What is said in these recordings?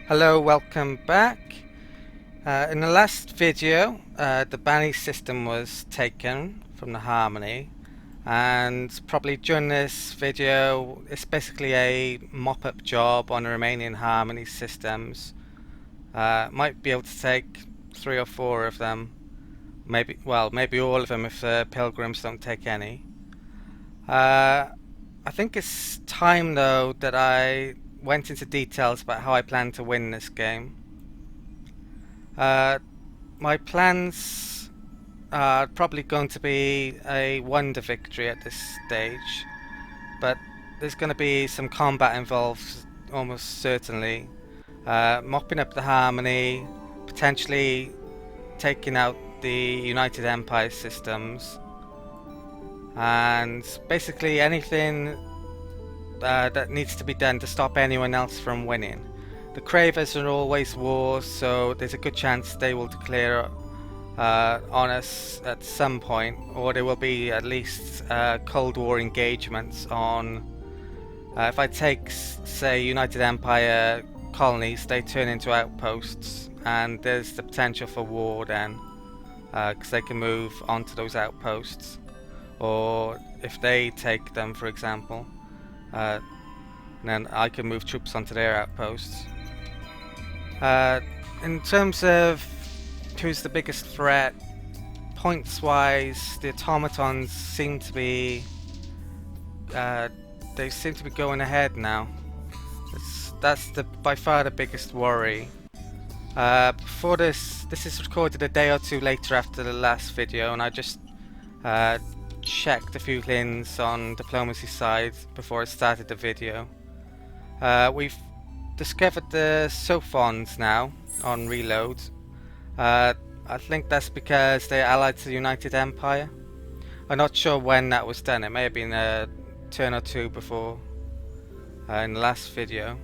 Hello, welcome back. In the last video, the Bani system was taken from the Harmony, and probably during this video, it's basically a mop-up job on the remaining Harmony systems. Might be able to take 3 or 4 of them, maybe all of them if the Pilgrims don't take any. I think it's time though that I went into details about how I plan to win this game. Uh, my plans are probably going to be a wonder victory at this stage, but there's going to be some combat involved almost certainly. Mopping up the Harmony, potentially taking out the United Empire systems, and basically anything that needs to be done to stop anyone else from winning. The Cravers are always wars, so there's a good chance they will declare on us at some point, or there will be at least Cold War engagements on. If I take, say, United Empire colonies, they turn into outposts, and there's the potential for war then, because they can move onto those outposts. Or if they take them, for example, then I can move troops onto their outposts. In terms of who's the biggest threat, points-wise, the automatons seem to be they seem to be going ahead now. That's by far the biggest worry. Before this is recorded a day or two later after the last video, and I just checked a few things on diplomacy side before I started the video. We've discovered the Sophons now on reload. I think that's because they're allied to the United Empire. I'm not sure when that was done. It may have been a turn or two before in the last video.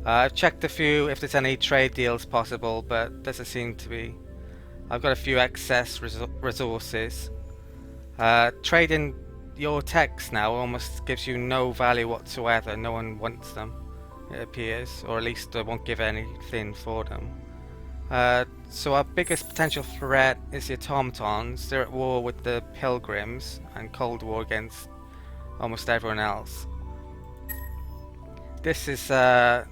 I've checked a few if there's any trade deals possible, but doesn't seem to be. I've got a few excess resources. Trading your techs now almost gives you no value whatsoever. No one wants them, it appears, or at least they won't give anything for them. So our biggest potential threat is the automatons. They're at war with the Pilgrims and Cold War against almost everyone else. This is the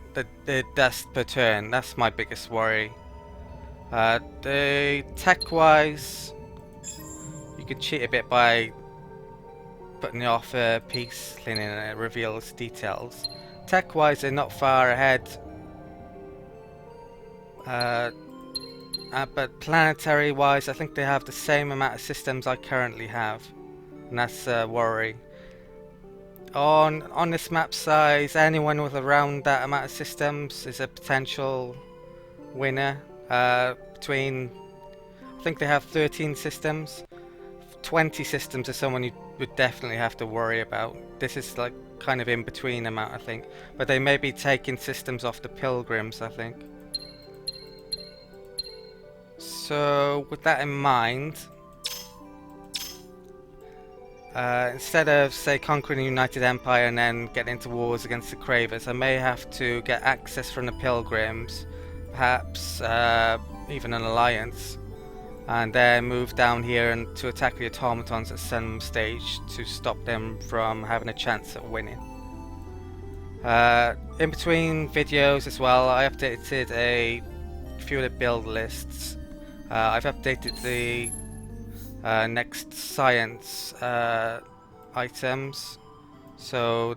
dust per turn. That's my biggest worry. The tech-wise, you could cheat a bit by putting off a piece thing in and it reveals details. Tech-wise, they're not far ahead. But planetary-wise, I think they have the same amount of systems I currently have, and that's a worry. On this map size, anyone with around that amount of systems is a potential winner. I think they have 13 systems. 20 systems is someone you would definitely have to worry about. This is like kind of in between amount, I think. But they may be taking systems off the Pilgrims, I think. So with that in mind, instead of say conquering the United Empire and then getting into wars against the Cravers, I may have to get access from the Pilgrims, perhaps even an alliance, and then move down here and to attack the automatons at some stage to stop them from having a chance at winning. In between videos as well, I updated a few of the build lists. I've updated the next science items, so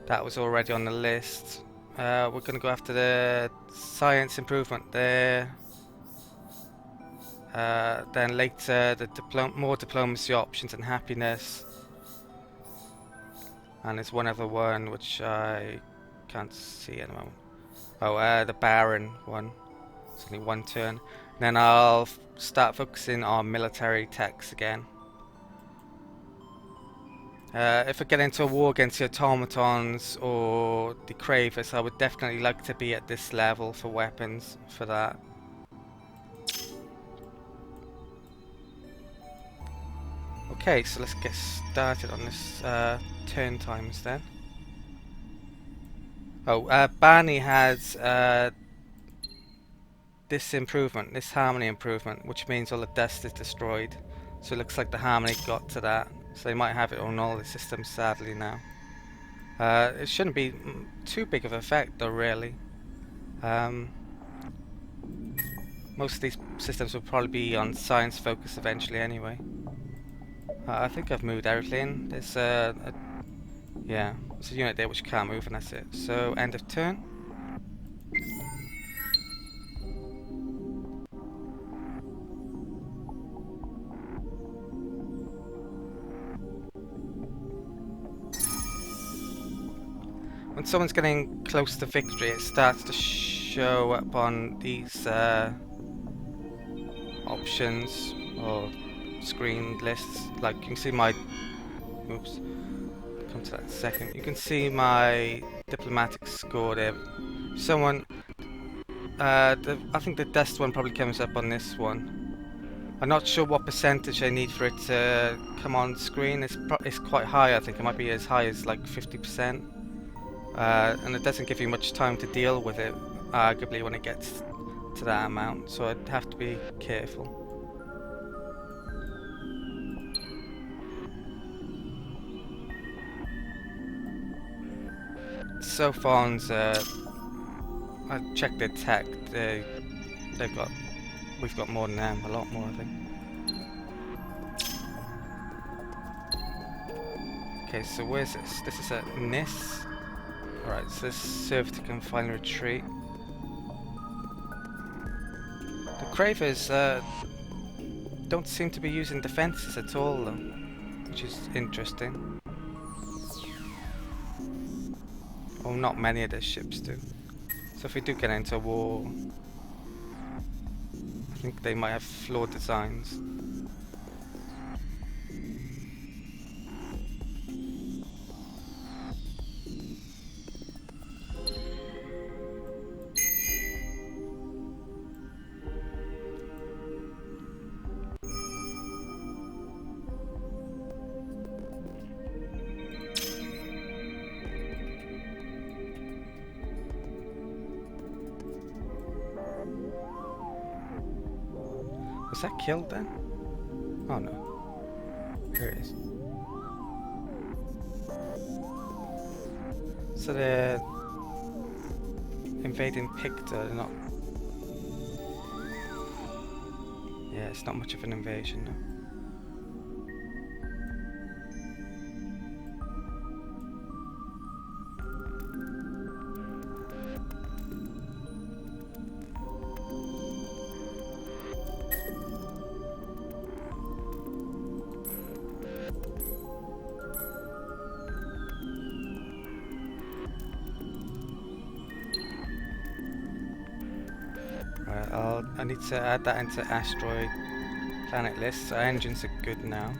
that was already on the list. We're going to go after the science improvement there. Then later the more diplomacy options and happiness. And there's one other one which I can't see at the moment. Oh, the Baron one. It's only one turn. Then I'll start focusing on military techs again. If I get into a war against the automatons or the Cravers, I would definitely like to be at this level for weapons for that. Okay, so let's get started on this turn times then. Oh, Barney has this improvement, this harmony improvement, which means all the dust is destroyed. So it looks like the harmony got to that. So they might have it on all the systems, sadly, now. It shouldn't be too big of an effect, though, really. Most of these systems will probably be on science focus eventually, anyway. I think I've moved everything. There's yeah, there's a unit there which can't move, and that's it. So end of turn. When someone's getting close to victory, it starts to show up on these options or screen lists. Like you can see my, oops, come to that in a second. You can see my diplomatic score there. Someone, I think the dust one probably comes up on this one. I'm not sure what percentage I need for it to come on screen. It's quite high. I think it might be as high as like 50%. And it doesn't give you much time to deal with it, arguably, when it gets to that amount, so I'd have to be careful. Soidan's, I checked their tech, we've got more than them, a lot more, I think. Okay, so where's this? This is at Nis. Alright, so this serve to confine retreat. The Cravers don't seem to be using defenses at all, though, which is interesting. Well, not many of their ships do. So if we do get into a war, I think they might have flawed designs. Was that killed then? Oh no. There it is. So they're invading Picta, they're not... Yeah, it's not much of an invasion, no. Right, I need to add that into Asteroid planet list. Our engines are good now.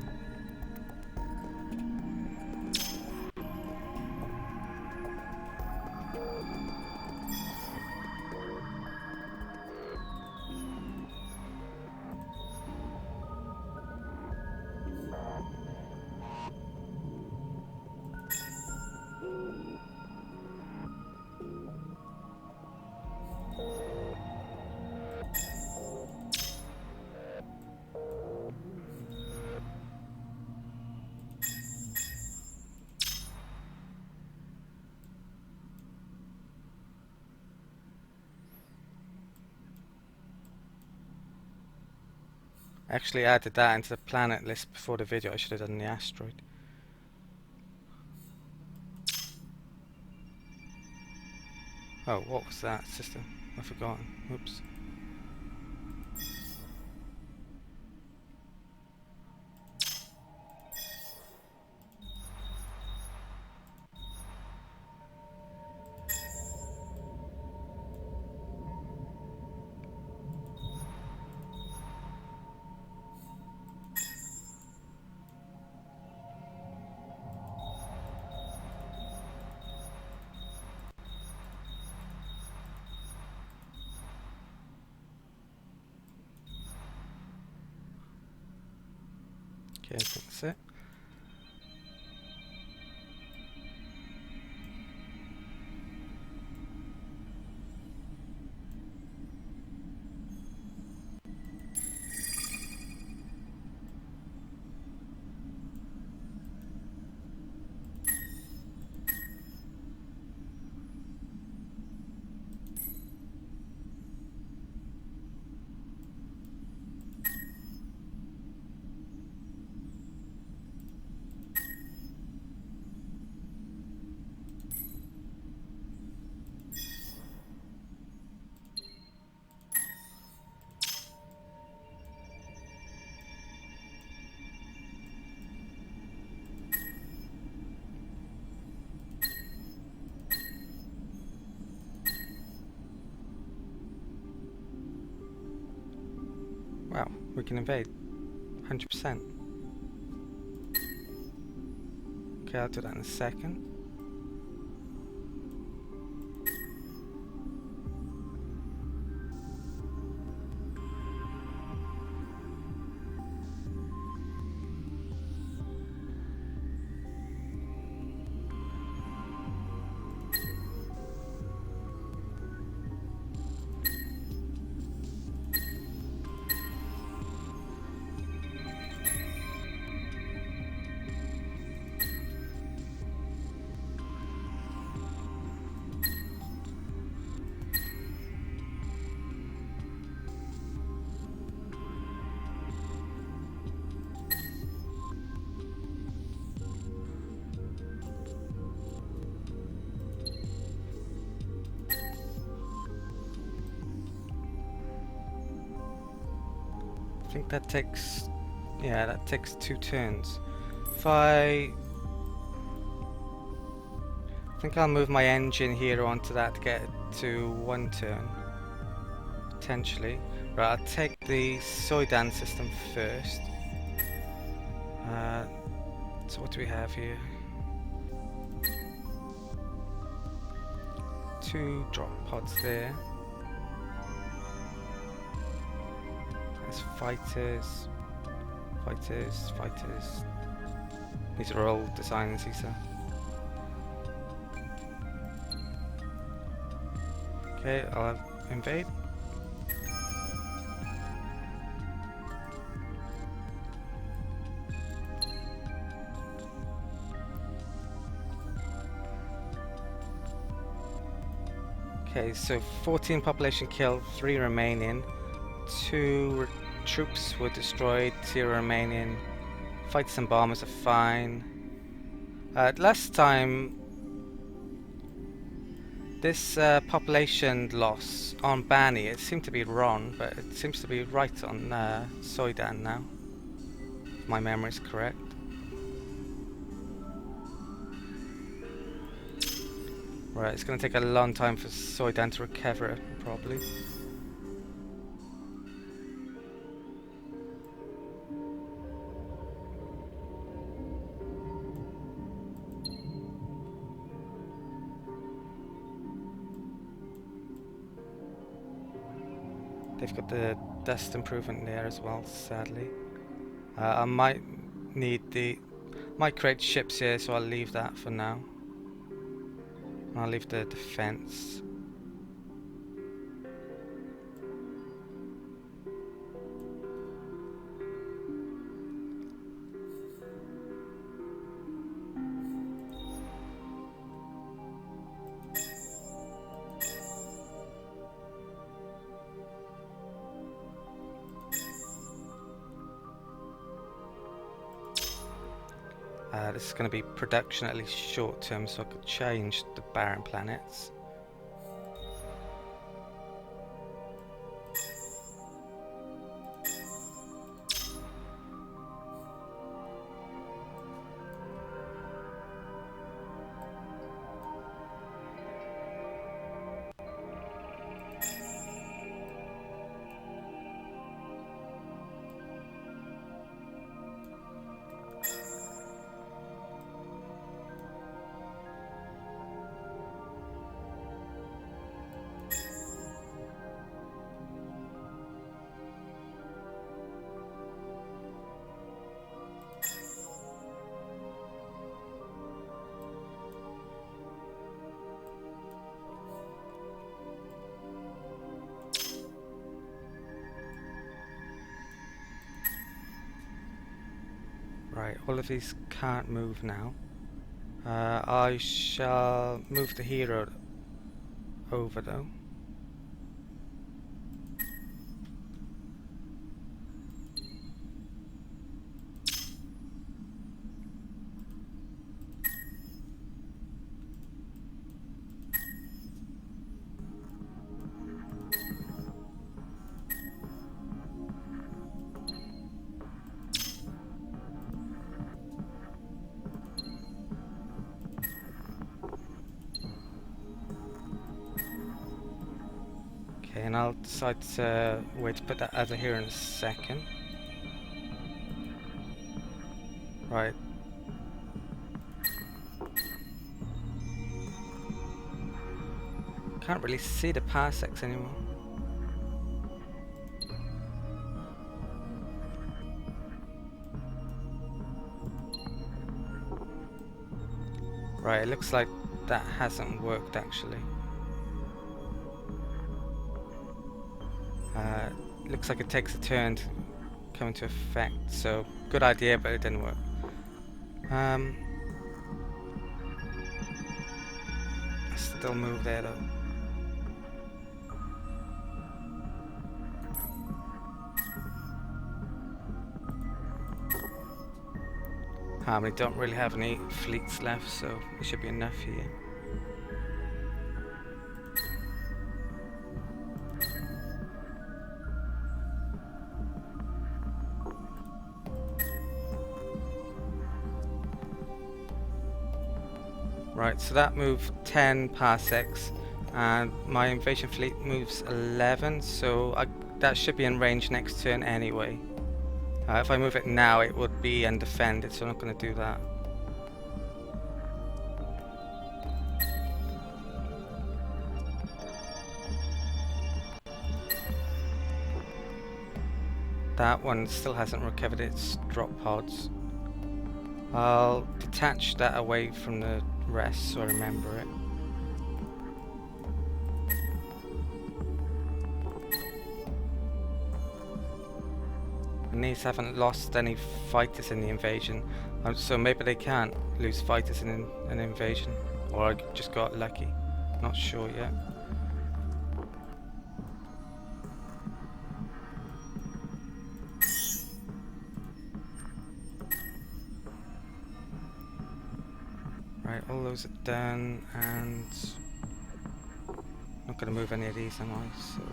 Actually added that into the planet list before the video. I should have done the asteroid. Oh, what was that system? I've forgotten. Oops. Okay, I think that's it. we can invade. 100%. Okay, I'll do that in a second. I think that takes, yeah, that takes 2 turns. If I think I'll move my engine here onto that to get it to 1 turn, potentially. Right, I'll take the Soidan system first. So what do we have here? 2 drop pods there. There's fighters, fighters, fighters. These are all designs, these are. Okay, I'll invade. Okay, so 14 population killed, 3 remaining. 2 troops were destroyed, 0 remaining. Fighters and bombers are fine. Last time, this population loss on Bani, it seemed to be wrong, but it seems to be right on Soidan now, if my memory is correct. Right, it's going to take a long time for Soidan to recover, probably. They've got the dust improvement there as well, sadly. I might need might create ships here, so I'll leave that for now. I'll leave the defense. This is going to be production at least short term, so I could change the barren planets. Right, all of these can't move now. I shall move the hero over though. Okay, and I'll decide where to put that other here in a second. Right. Can't really see the parsecs anymore. Right, it looks like that hasn't worked actually. Looks like it takes a turn to come into effect, so good idea, but it didn't work. Still move there though. We don't really have any fleets left, so it should be enough here. Right, so that moved 10 parsecs, and my invasion fleet moves 11, so that should be in range next turn anyway. If I move it now, it would be undefended, so I'm not going to do that. That one still hasn't recovered its drop pods. I'll detach that away from the rest so I remember it. And these haven't lost any fighters in the invasion, so maybe they can't lose fighters in an invasion. Or I just got lucky. Not sure yet. Right, all those are done, and not going to move any of these, am I? So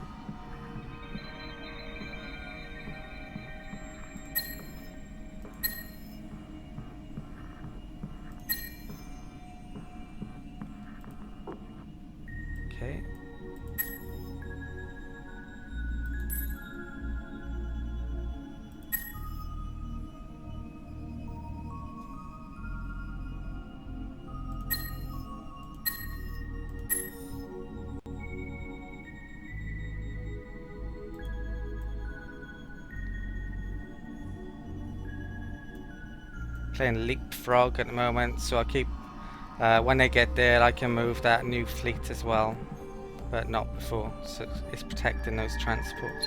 okay. Playing leapfrog at the moment, so I keep when they get there I can move that new fleet as well, but not before, so it's protecting those transports.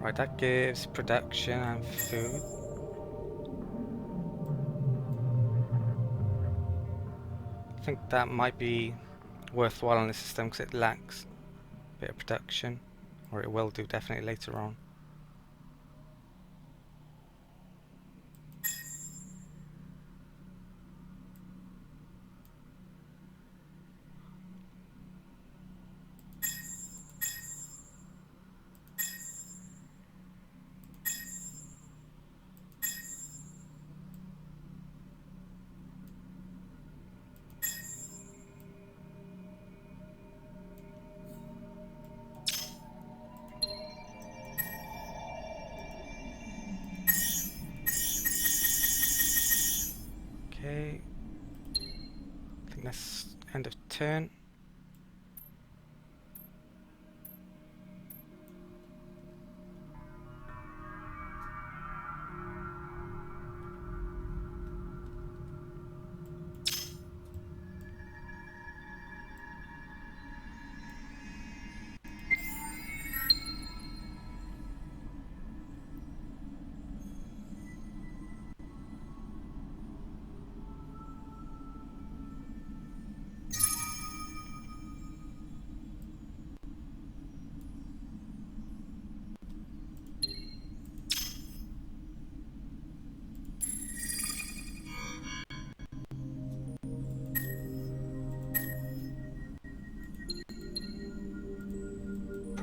Right, that gives production and food. I think that might be worthwhile on the system because it lacks a bit of production, or it will do definitely later on. Okay, I think that's end of turn.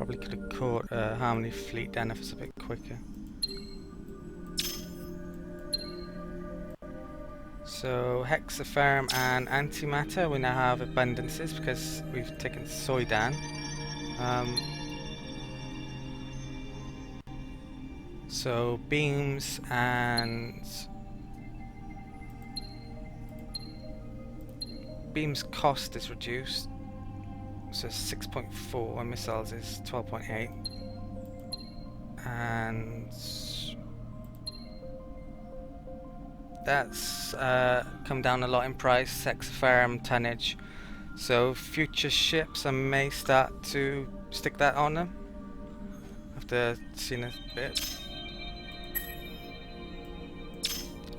Probably could have caught a Harmony fleet then if it was a bit quicker. So Hexaferrum and Anti-Matter, we now have abundances because we've taken Soidan. So beams and beams cost is reduced, so 6.4 and missiles is 12.8, and that's come down a lot in price. Hexaferrum tonnage, so future ships I may start to stick that on them after seeing a bit.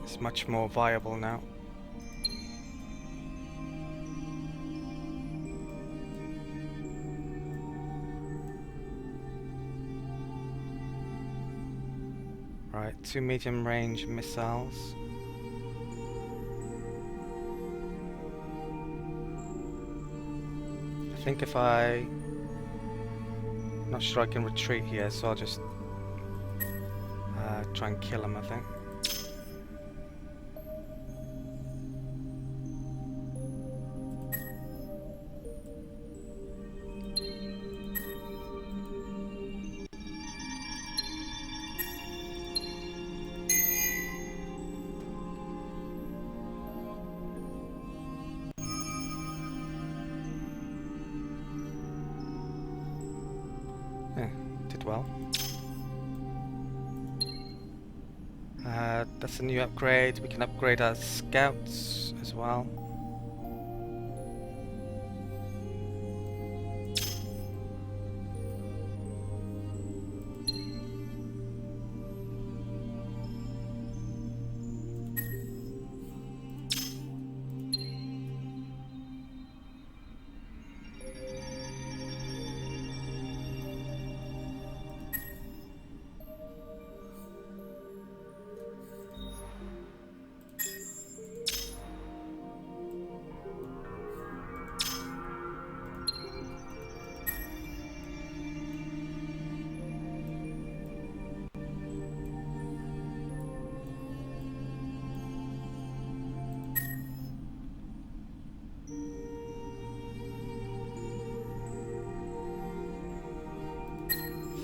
It's much more viable now. Right, 2 medium range missiles. I think if not sure I can retreat here, so I'll just try and kill him, I think. Yeah, did well. That's a new upgrade. We can upgrade our scouts as well.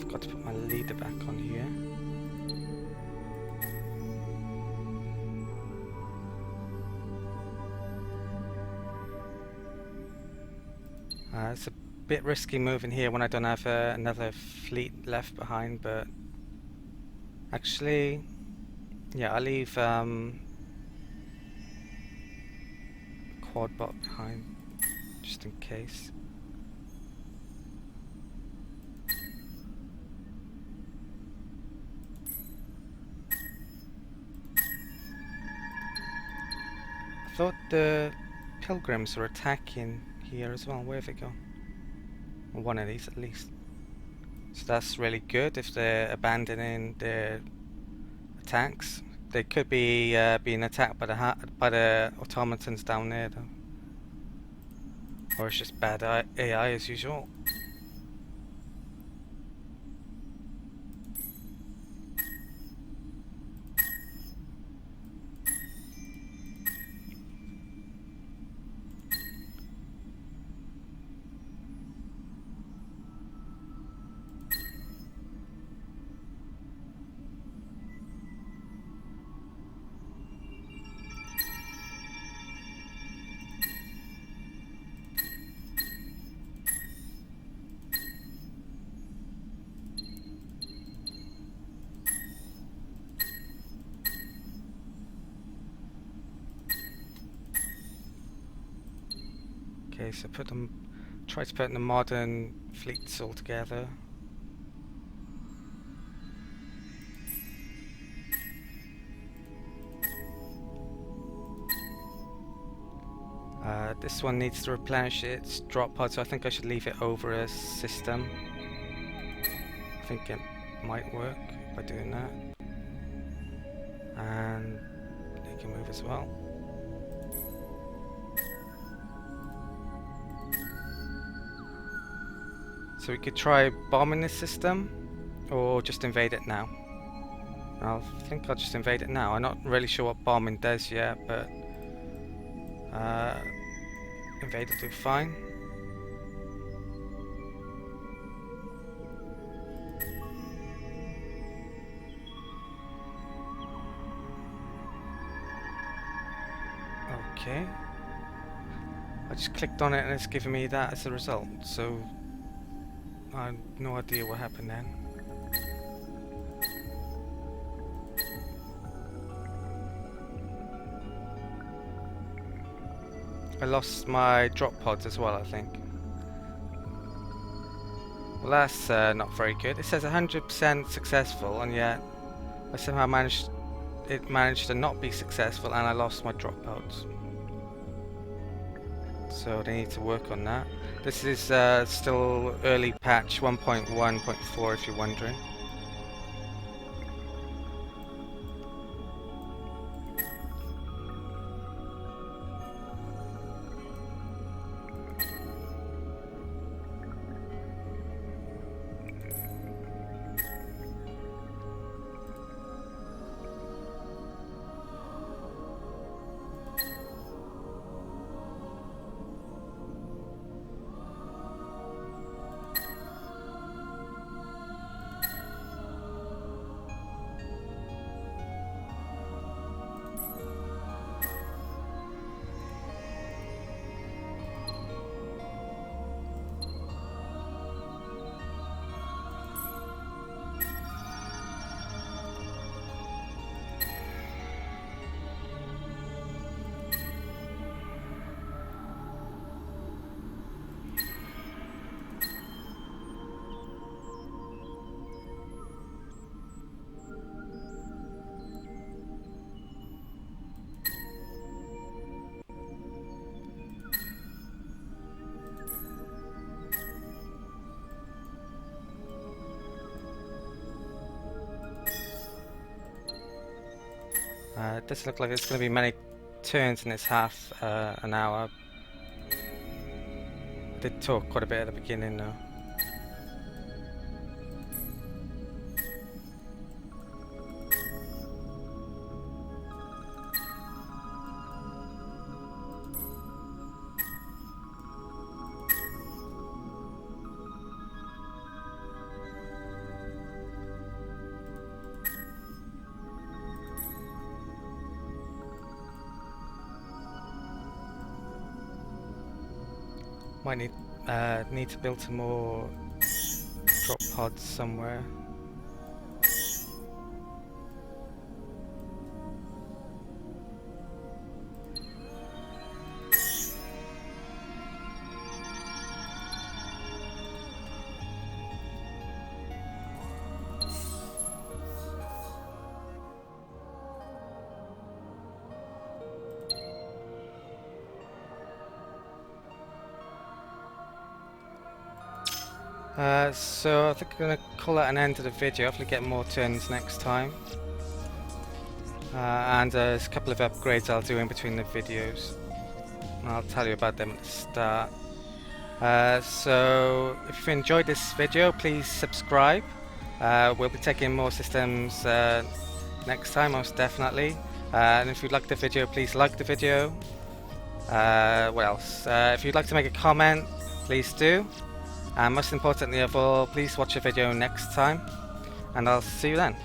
Forgot to put my leader back on here. It's a bit risky moving here when I don't have another fleet left behind, but actually, yeah, I'll leave quad bot behind just in case. I thought the pilgrims were attacking here as well. Where have they gone? Well, one of these at least. So that's really good if they're abandoning their attacks. They could be being attacked by the automatons down there though. Or it's just bad AI as usual. Okay, so try to put the modern fleets all together. This one needs to replenish its drop pod, so I think I should leave it over a system. I think it might work by doing that. And they can move as well. So we could try bombing this system, or just invade it now. I think I'll just invade it now. I'm not really sure what bombing does yet, but invade will do fine. Okay. I just clicked on it and it's giving me that as a result, so I have no idea what happened then. I lost my drop pods as well, I think. Well, that's not very good. It says 100% successful, and yet I somehow managed to not be successful, and I lost my drop pods. So they need to work on that. This is still early patch 1.1.4 if you're wondering. It doesn't look like there's going to be many turns in this half an hour. I did talk quite a bit at the beginning though. Might need to build some more drop pods somewhere. So I think I'm going to call that an end to the video. Hopefully get more turns next time. And there's a couple of upgrades I'll do in between the videos. I'll tell you about them at the start. So if you enjoyed this video, please subscribe. We'll be taking more systems next time, most definitely. And if you like the video, please like the video. What else? If you'd like to make a comment, please do. And most importantly of all, please watch the video next time, and I'll see you then.